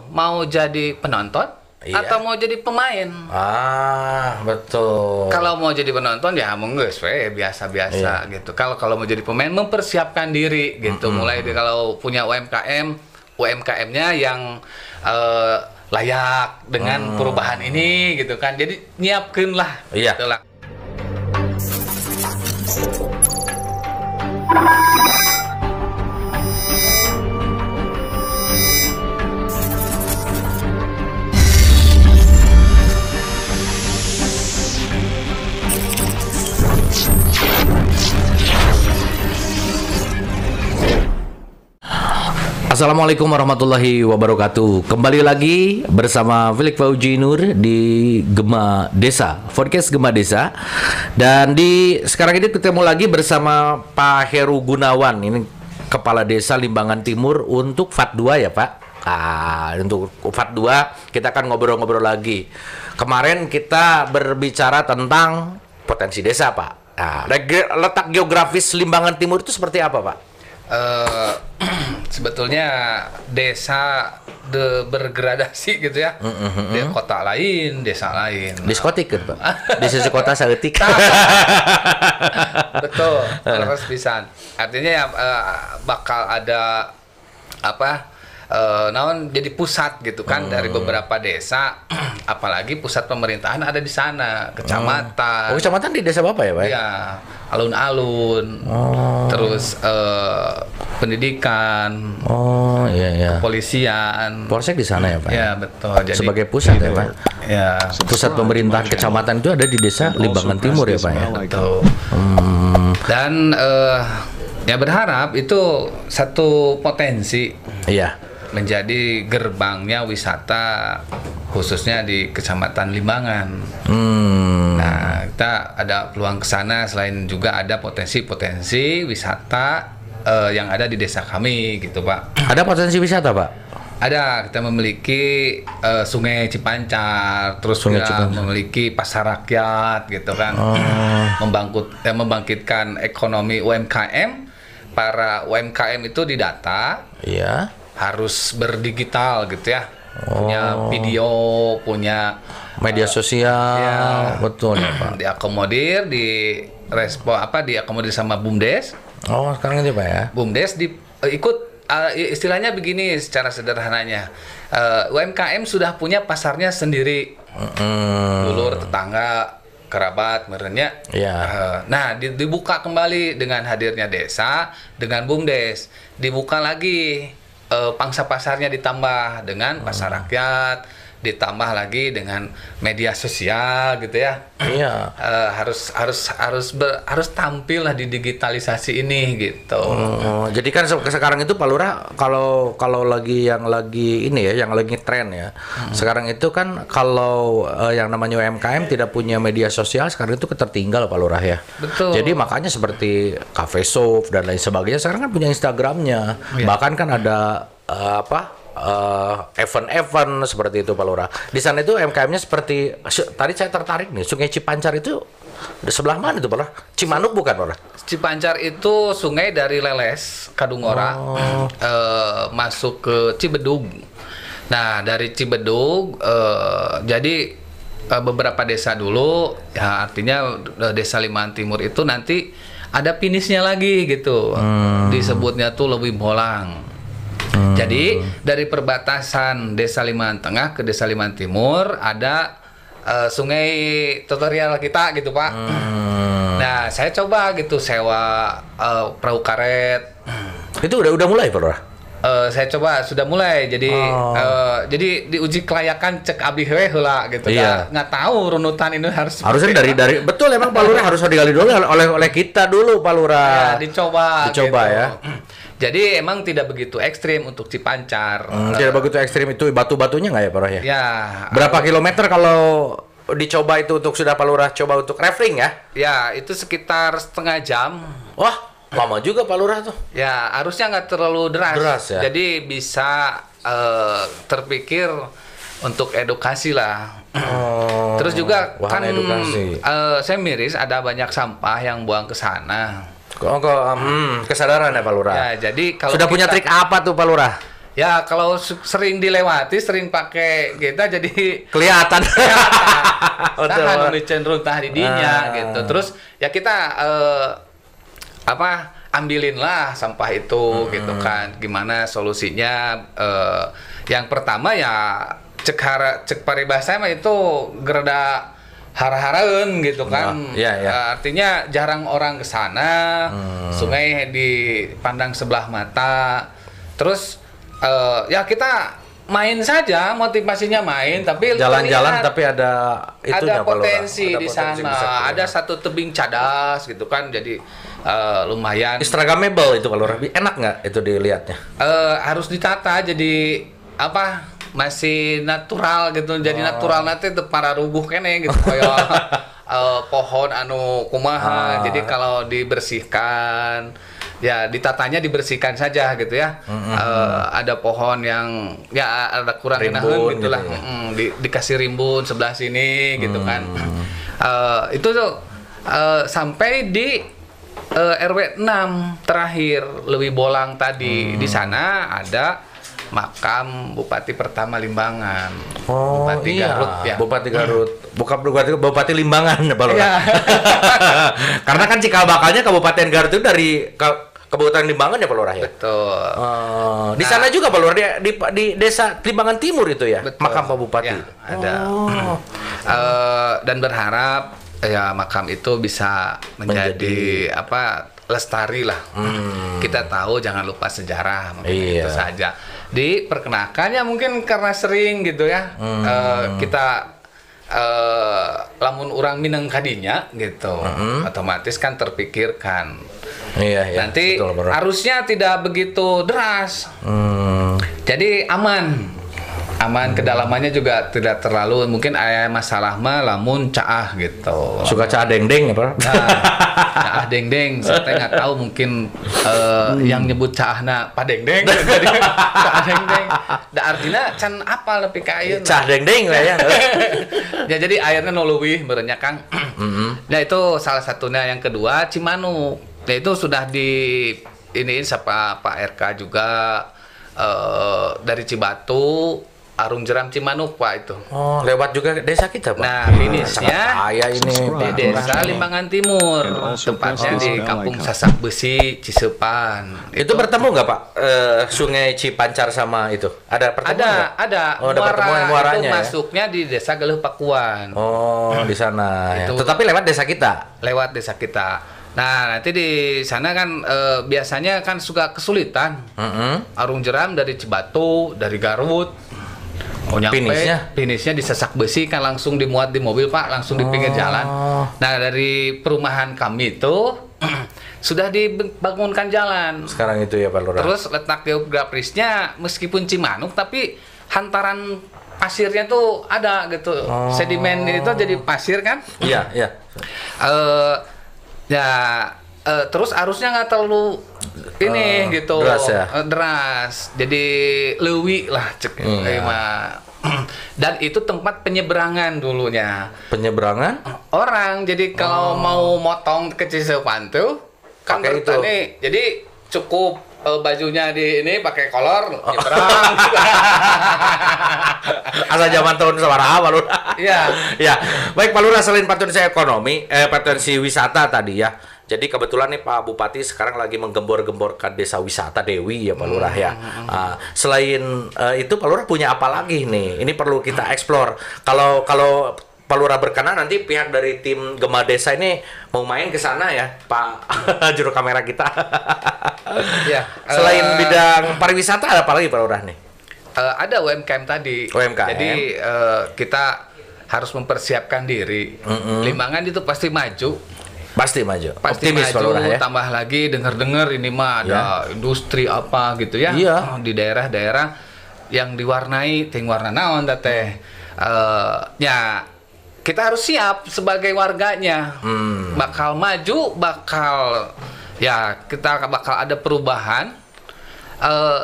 Mau jadi penonton atau mau jadi pemain? Betul. Kalau mau jadi penonton ya menggeus we biasa-biasa gitu. Kalau mau jadi pemain mempersiapkan diri gitu. Mulai dari kalau punya UMKM-nya yang layak dengan perubahan ini gitu kan. Jadi nyiapkeun lah gitu lah. Assalamualaikum warahmatullahi wabarakatuh. Kembali lagi bersama Felix Fauji Nur di Gema Desa, podcast Gema Desa. Dan sekarang ini ketemu lagi bersama Pak Heru Gunawan. Ini Kepala Desa Limbangan Timur untuk FAT 2 ya Pak. Untuk FAT 2 kita akan ngobrol-ngobrol lagi. Kemarin kita berbicara tentang potensi desa Pak. Letak geografis Limbangan Timur itu seperti apa Pak? Sebetulnya desa bergradasi gitu ya. Di kota lain, desa lain. Diskotik kan Pak? Di sisi kota saeutik. Betul, terus pisan. Artinya ya bakal ada naon jadi pusat gitu kan dari beberapa desa, apalagi pusat pemerintahan ada di sana, kecamatan. Kecamatan di desa Bapak ya Pak? Iya, alun-alun, terus pendidikan, kepolisian, Polsek di sana ya Pak? Ya betul. Jadi sebagai pusat ya Pak? Ya. Pusat pemerintahan kecamatan itu ada di desa Limbangan Timur ya Pak ya? Betul. Dan ya berharap itu satu potensi. Iya. Menjadi gerbangnya wisata khususnya di Kecamatan Limbangan. Nah, kita ada peluang ke sana, selain juga ada potensi-potensi wisata yang ada di desa kami gitu Pak. Ada potensi wisata Pak? Ada, kita memiliki Sungai Cipancar, terus juga memiliki pasar rakyat gitu kan. Membangkitkan ekonomi UMKM. Para UMKM itu didata. Iya. Harus berdigital gitu ya, punya video, punya media sosial, ya, betul ya Pak. Diakomodir, diakomodir sama BUMDes. Sekarang ini Pak ya. BUMDes ikut istilahnya begini secara sederhananya, UMKM sudah punya pasarnya sendiri, dulur tetangga kerabat merenya. Nah dibuka kembali dengan hadirnya desa, dengan BUMDes dibuka lagi. Pangsa pasarnya ditambah dengan pasar rakyat, ditambah lagi dengan media sosial gitu ya. Iya. Harus tampil lah di digitalisasi ini gitu. Jadi kan sekarang itu Pak Lurah kalau lagi yang lagi tren ya. Sekarang itu kan kalau yang namanya UMKM tidak punya media sosial sekarang itu ketertinggal Pak Lurah ya. Betul. Jadi makanya seperti Cafe Shop dan lain sebagainya sekarang kan punya Instagramnya. Bahkan kan ada event-event seperti itu Pak Lurah. Di sana itu UMKM-nya seperti tadi saya tertarik nih, Sungai Cipancar itu di sebelah mana itu Pak Lurah? Cimanuk bukan Pak Lurah? Cipancar itu sungai dari Leles, Kadungora, masuk ke Cibedug. Nah dari Cibedug, jadi beberapa desa dulu, ya artinya desa Limbangan Timur itu nanti ada finishnya lagi gitu, disebutnya tuh Leuwih Bolang. Jadi dari perbatasan Desa Limbangan Tengah ke Desa Limbangan Timur ada sungai tutorial kita gitu Pak. Nah saya coba gitu sewa perahu karet. Itu udah mulai Pak Lurah? Saya coba sudah mulai. Jadi diuji kelayakan cek abdi heula gitu. Iya. Nggak tahu runutan ini harusnya dari betul emang Pak Lurah harus digali dulu oleh kita dulu Pak Lurah. Ya, dicoba gitu. Ya. Jadi emang tidak begitu ekstrim untuk Cipancar. Tidak begitu ekstrim itu batu-batunya nggak ya Pak Lurah ya? Ya. Berapa kilometer kalau dicoba itu untuk sudah Pak Lurah coba untuk rafting ya? Ya itu sekitar setengah jam. Wah lama juga Pak Lurah tuh. Ya arusnya nggak terlalu deras ya? Jadi bisa terpikir untuk edukasi lah. Terus juga kan saya miris ada banyak sampah yang buang ke sana. Kesadaran ya Pak Lurah. Ya, jadi kalau sudah punya trik apa tuh Pak Lurah? Ya kalau sering dilewati, sering pakai kita jadi Kelihatan. Tahan cenderung tah didinya gitu. Terus ya kita ambilin lah sampah itu gitu kan. Gimana solusinya? Yang pertama ya cek paribasa mah itu gereda hara-haraeun gitu kan. Artinya jarang orang ke sana. Sungai dipandang sebelah mata. Terus ya kita main saja, motivasinya main, tapi jalan-jalan tapi ada itunya, ada potensi di potensi sana, ada satu tebing cadas gitu kan, jadi lumayan. Instagramable itu kalau Rabi, enak nggak itu dilihatnya? Harus ditata jadi masih natural gitu, jadi natural nanti para rubuh kene gitu kayak pohon anu kumaha, jadi kalau dibersihkan ya ditatanya dibersihkan saja gitu ya. Ada pohon yang ya ada kurang enakeun gitulah gitu ya. Dikasih rimbun sebelah sini gitu kan. Itu tuh sampai di RW 6 terakhir Leuwi Bolang tadi. Di sana ada makam Bupati pertama Limbangan. Bupati Garut ya. Bupati Garut. Bupati Limbangan ya Pak Lurah. Ya. Karena kan cikal bakalnya Kabupaten Garut itu dari Kabupaten Limbangan ya Pak Lurah ya. Betul. Di sana juga Pak Lurah di Desa Limbangan Timur itu ya. Betul. Makam Pak Bupati. Ya, ada. Dan berharap ya makam itu bisa menjadi lestari lah. Kita tahu jangan lupa sejarah, mungkin itu saja. Diperkenalkan ya mungkin karena sering gitu ya. Kita lamun orang Minang kadinya gitu, otomatis kan terpikirkan. Nanti betul, arusnya tidak begitu deras, jadi aman. Kedalamannya juga tidak terlalu mungkin ada masalah mah lamun caah gitu. Suka caah deng-deng ya Pak? Caah deng-deng, saya nggak tahu mungkin yang nyebut caahna padeng-deng jadi caah deng-deng. Da artinya can apa lebih ke ayeuna. Caah deng-deng lah ya. Ya jadi airnya nu leuwih meureunnya Kang. Nah itu salah satunya. Yang kedua Cimanuk. Nah itu sudah iniin sama Pak RK juga dari Cibatu. Arung Jeram Cimanuk Pak itu. Lewat juga desa kita Pak. Nah finishnya ini di Desa Limbangan Timur, tempatnya di Kampung Sasak Besi Cisepan. Itu bertemu nggak Pak Sungai Cipancar sama itu? Ada pertemuan? Ada. Ada pertemuan muaranya. Itu masuknya di Desa Galuh Pakuan. Di sana. Ya. Tetapi lewat desa kita. Lewat desa kita. Nah nanti di sana kan biasanya kan suka kesulitan. Arung Jeram dari Cibatu, dari Garut. Finishnya di Sasak Besi kan langsung dimuat di mobil Pak, langsung di pinggir jalan. Nah dari perumahan kami itu sudah dibangunkan jalan. Sekarang itu ya Pak Lurah. Terus letak geografisnya meskipun Cimanuk tapi hantaran pasirnya tuh ada gitu. Sedimen itu jadi pasir kan? Iya. Terus arusnya nggak terlalu gitu deras, jadi leuwi lah cek dan itu tempat penyeberangan dulunya orang, jadi kalau mau motong ke Cisepan tuh kan bertani, jadi cukup bajunya di ini pakai kolor nyebrang. Asal zaman tahun sabaraha Pak Lurah. Ya. Baik Pak Lurah, selain potensi ekonomi, potensi wisata tadi ya. Jadi kebetulan nih Pak Bupati sekarang lagi menggembor-gemborkan desa wisata Dewi ya Pak Lurah ya. Selain itu Pak Lurah punya apa lagi nih? Ini perlu kita eksplor. Kalau Pak Lurah berkenan nanti pihak dari tim Gema Desa ini mau main ke sana ya Pak juru kamera kita. Selain bidang pariwisata ada apa lagi Pak Lurah nih? Ada UMKM tadi. Jadi kita harus mempersiapkan diri. Limbangan itu pasti maju. Pasti optimis maju, ya? Tambah lagi dengar-dengar ini mah ada industri apa gitu ya. Di daerah-daerah yang diwarnai warna naon teh. Ya kita harus siap sebagai warganya. Bakal maju, kita bakal ada perubahan.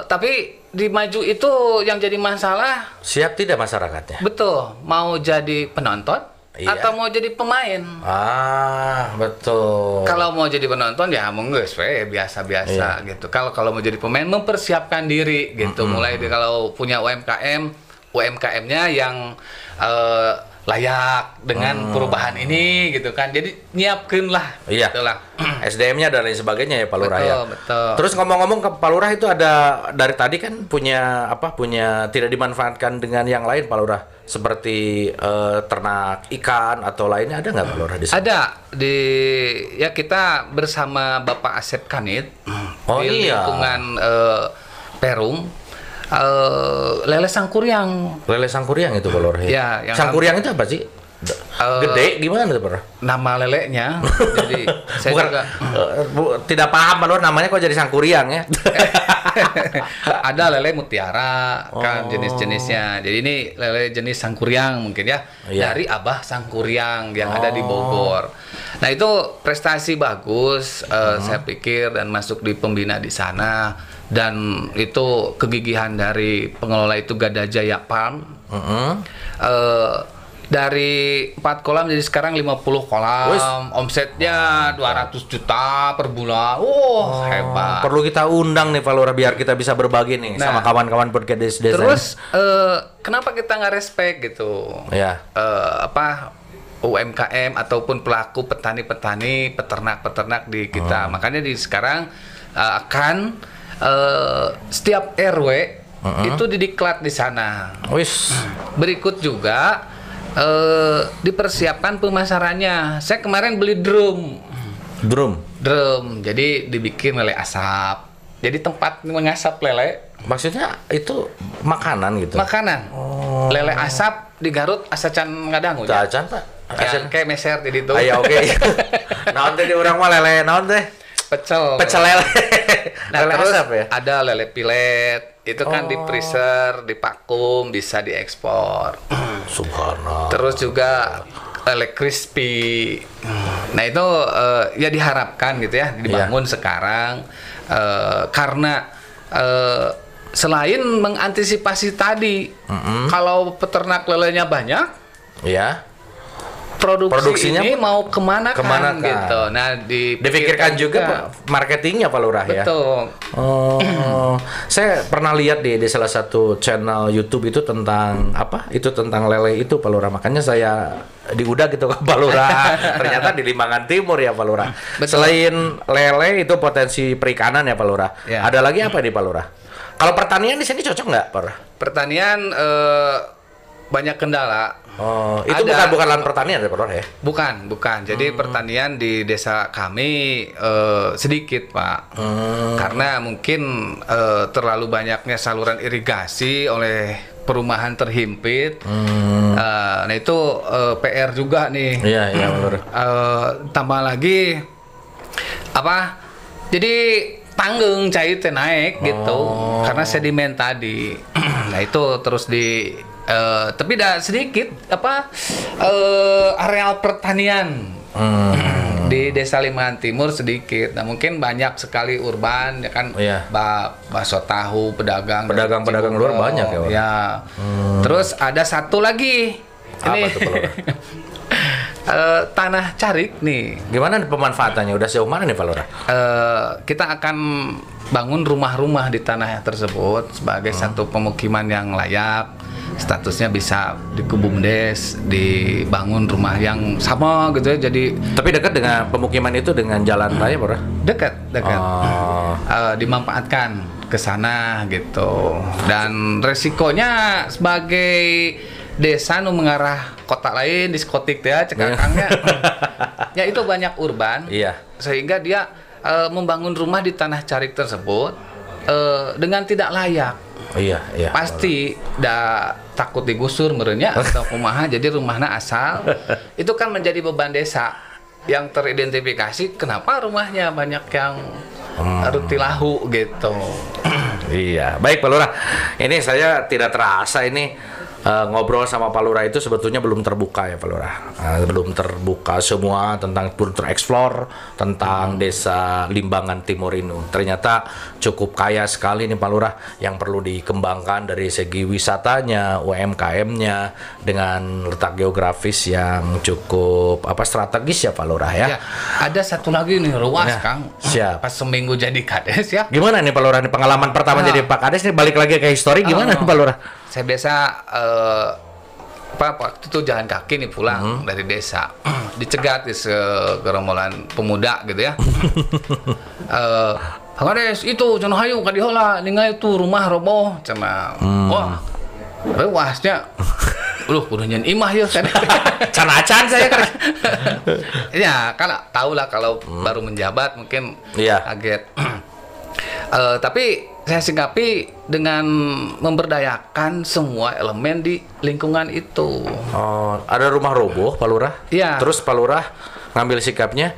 Tapi di maju itu yang jadi masalah, siap tidak masyarakatnya? Betul, mau jadi penonton Iya. atau mau jadi pemain. Betul. Kalau mau jadi penonton ya monggo we biasa-biasa gitu. Kalau mau jadi pemain mempersiapkan diri gitu. Mulai dari kalau punya UMKM-nya yang layak dengan perubahan ini gitu kan. Jadi nyiapkeun lah gitulah. SDM-nya dan lain sebagainya ya Pak Lurah ya. Betul. Terus ngomong-ngomong ke Pak Lurah itu ada dari tadi kan punya tidak dimanfaatkan dengan yang lain Pak Lurah seperti ternak ikan atau lainnya, ada nggak Pak Lurah di sana? Ada kita bersama Bapak Asep Kanit di lingkungan Perum. Lele Sangkuriang. Lele Sangkuriang itu Pak Lurah. Ya, Sangkuriang itu apa sih? Gede gimana tuh Pak? Nama lelenya. Jadi saya bukan, juga tidak paham Pak Lurah namanya kok jadi Sangkuriang ya. Ada lele mutiara kan jenis-jenisnya. Jadi ini lele jenis Sangkuriang mungkin ya. Dari Abah Sangkuriang yang ada di Bogor. Nah, itu prestasi bagus saya pikir dan masuk di pembina di sana. Dan itu kegigihan dari pengelola itu Gada Jaya Farm. Dari 4 kolam jadi sekarang 50 kolam. Omsetnya 200 juta per bulan. Hebat. Perlu kita undang nih Pak Lurah biar kita bisa berbagi nih sama kawan-kawan podcast desa. Terus kenapa kita nggak respect gitu? Ya. UMKM ataupun pelaku petani-petani, peternak-peternak di kita. Makanya di sekarang akan setiap RW itu didiklat di sana. Berikut juga dipersiapkan pemasarannya. Saya kemarin beli drum. Jadi dibikin lele asap. Jadi tempat mengasap lele. Maksudnya itu makanan gitu. Makanan. Lele asap di Garut asacan ngadangu. Acan Pak. Kayak meser di ditu. Ayo oke. Naon teh di urang mah lele naon teh? Pecel lele. Nah, lele terus asap, ya? Ada lele pilet. Itu kan di freezer, dipakum, bisa diekspor. Subhanallah. Terus juga lele crispy. Nah, itu ya diharapkan gitu ya dibangun sekarang karena selain mengantisipasi tadi kalau peternak lelenya banyak, produksinya ini mau kemana kan gitu. Nah, dipikirkan juga marketingnya Pak Lurah ya. Betul. Saya pernah lihat di salah satu channel YouTube itu tentang tentang lele itu Pak Lurah. Makanya saya diudah gitu ke Pak Lurah. Ternyata di Limbangan Timur ya Pak Lurah. Selain lele itu potensi perikanan ya Pak Lurah. Ada lagi apa di Pak Lurah? Kalau pertanian di sini cocok nggak Pak Lurah? Pertanian banyak kendala. Itu bukan lahan pertanian ya Pak Lurah ya? Bukan. Jadi pertanian di desa kami sedikit Pak. Karena mungkin terlalu banyaknya saluran irigasi oleh perumahan terhimpit. Nah itu PR juga nih. Iya Pak Lurah. Tambah lagi jadi tanggung cair naik gitu karena sedimen tadi. Nah itu terus tapi sedikit areal pertanian di Desa Limbangan Timur sedikit. Nah mungkin banyak sekali urban ya kan. Bakso tahu pedagang luar banyak ya. Terus ada satu lagi. Apa ini tuh, tanah Carik nih. Gimana pemanfaatannya? Udah sejauh mana nih Pak Lurah? Kita akan bangun rumah-rumah di tanah tersebut sebagai satu pemukiman yang layak. Statusnya bisa dikubumdes, dibangun rumah yang sama gitu ya. Jadi tapi dekat dengan pemukiman itu dengan jalan raya Pak Lurah? Dekat. Dimanfaatkan ke sana gitu. Dan resikonya sebagai desa mengarah kota lain diskotik ya cekakangnya. Ya itu banyak urban. Sehingga dia membangun rumah di tanah Carik tersebut dengan tidak layak. Pasti takut digusur merenya atau kumaha, jadi rumahnya asal. Itu kan menjadi beban desa yang teridentifikasi kenapa rumahnya banyak yang rutilahu gitu. Baik Pak Lurah. Ini saya tidak terasa ini ngobrol sama Pak Lurah itu sebetulnya belum terbuka ya Pak Lurah. Belum terbuka semua tentang belum tereksplor tentang Desa Limbangan Timur ini. Ternyata cukup kaya sekali nih Pak Lurah yang perlu dikembangkan dari segi wisatanya, UMKM-nya dengan letak geografis yang cukup strategis ya Pak Lurah ya. Ada satu lagi nih ruas Kang. Siap. Pas seminggu jadi kades ya. Gimana nih Pak Lurah nih pengalaman pertama jadi Pak Kades nih, balik lagi ke histori gimana nih Pak Lurah? Saya biasa waktu itu jalan kaki nih pulang dari desa, dicegat di segerombolan pemuda gitu ya. Kades itu cenah hayu ka diheula ningali itu rumah roboh cenah. Wah. Rewasnya. Kudu nyen imah ya can acan saya kan. Ya, kan tahu lah kalau baru menjabat mungkin kaget. Tapi saya singkapi dengan memberdayakan semua elemen di lingkungan itu. Oh, ada rumah roboh Pak Lurah? Iya. Terus Pak Lurah ngambil sikapnya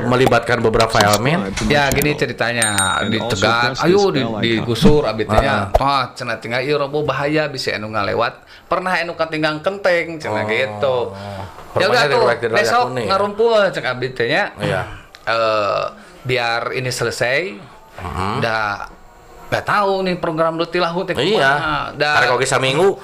melibatkan beberapa elemen. Ya gini ceritanya, dicegat, ayo digusur abitnya. Toh cenah tinggal ieu roboh bahaya bisa anu ngalewat. Pernah anu katinggang kenteng cenah gitu. Ya udah tuh besok ngarumpul cek abitnya. Iya. Biar ini selesai. Udah tahu nih program Lutilahu teh. Iya. Hari kok saminggu.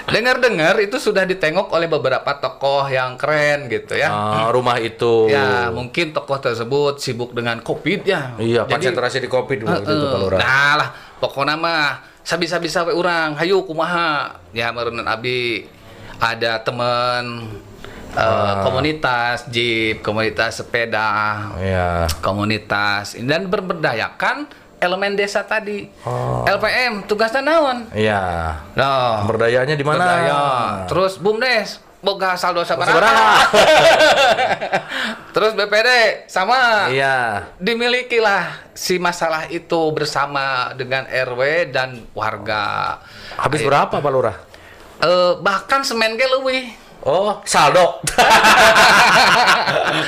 Dengar-dengar itu sudah ditengok oleh beberapa tokoh yang keren gitu ya. Rumah itu. Ya, mungkin tokoh tersebut sibuk dengan Covid ya. Iya, konsentrasi di Covid waktu itu Pak Lurah. Nah lah, pokoknya mah sabisa-bisa we urang, hayu kumaha. Ya meureun abi ada temen komunitas jeep, komunitas sepeda, komunitas dan berberdayakan elemen desa tadi. LPM tugasnya naon? Iya. Nah, berdayanya di mana? Berdaya. Terus BUMDes boga saldo sabaraha. Terus BPD sama. Iya. Dimilikilah si masalah itu bersama dengan RW dan warga. Habis berapa Pak Lurah? Bahkan semen ge leuwih. Oh, saldo.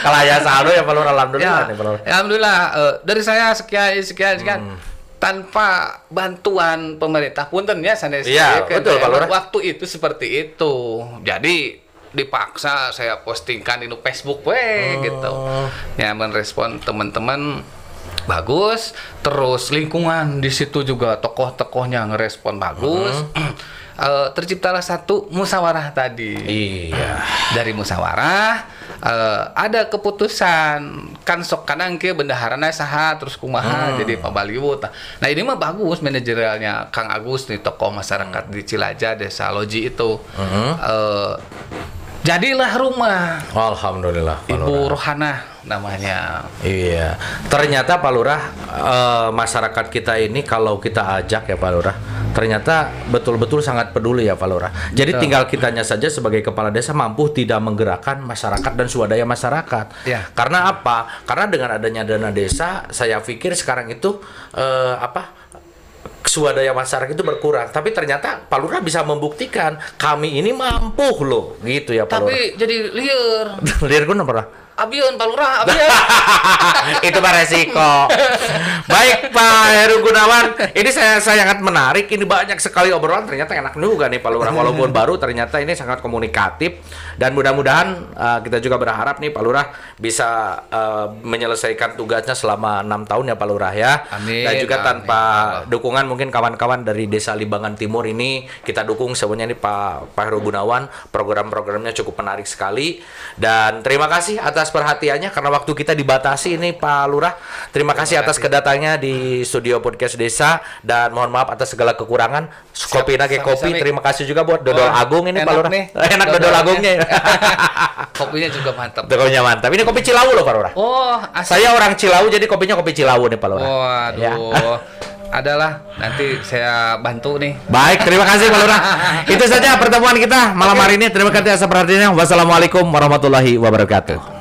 Kalau ya saldo ya Pak Lurah, alhamdulillah nih Pak Lurah. Alhamdulillah, dari saya sekian. Tanpa bantuan pemerintah punten ya sanes. Iya, betul Pak Lurah. Waktu itu seperti itu. Jadi dipaksa saya postingkan di Facebook gitu. Ya merespon teman-teman bagus, terus lingkungan di situ juga tokoh-tokohnya ngerespon bagus. Terciptalah satu musyawarah tadi. Iya. Dari musyawarah ada keputusan kan sok kadang ke bendaharana saha terus kumaha jadi Pak Baliwut. Nah ini mah bagus manajerialnya Kang Agus nih tokoh masyarakat di Cilaja Desa Loji itu. Jadilah rumah. Alhamdulillah. Ibu Rohana namanya. Iya. Ternyata Pak Lurah masyarakat kita ini kalau kita ajak ya Pak Lurah, ternyata betul-betul sangat peduli ya Pak Lurah. Jadi tinggal kitanya saja sebagai kepala desa mampu tidak menggerakkan masyarakat dan swadaya masyarakat. Ya. Karena apa? Karena dengan adanya dana desa, saya pikir sekarang itu swadaya masyarakat itu berkurang, tapi ternyata Pak Lurah bisa membuktikan kami ini mampu loh, gitu ya Pak Lurah. Tapi jadi liar. Liar gue pernah. Abion Pak Lurah, abion. Itu mah resiko. Baik Pak Heru Gunawan, ini saya sangat menarik. Ini banyak sekali obrolan, ternyata enak juga nih Pak Lurah. Walaupun baru, ternyata ini sangat komunikatif. Dan mudah-mudahan kita juga berharap nih Pak Lurah bisa menyelesaikan tugasnya selama 6 tahun ya Pak Lurah ya. Amin. Dan juga tanpa dukungan mungkin kawan-kawan dari Desa Limbangan Timur ini kita dukung semuanya nih Pak Heru Gunawan. Program-programnya cukup menarik sekali. Dan terima kasih atas perhatiannya karena waktu kita dibatasi ini Pak Lurah. Terima kasih atas kedatangannya di studio podcast desa dan mohon maaf atas segala kekurangan. Kopi nage kopi. Terima kasih juga buat dodol agung ini Pak Lurah. Enak dodol agungnya. Kopinya juga mantap. Kopinya mantap. Ini kopi Cilawu loh Pak Lurah. Oh, asli. Saya orang Cilawu jadi kopinya kopi Cilawu nih Pak Lurah. Waduh. Ya. Adalah nanti saya bantu nih. Baik, terima kasih Pak Lurah. Itu saja pertemuan kita malam hari ini. Terima kasih atas perhatiannya. Wassalamualaikum warahmatullahi wabarakatuh.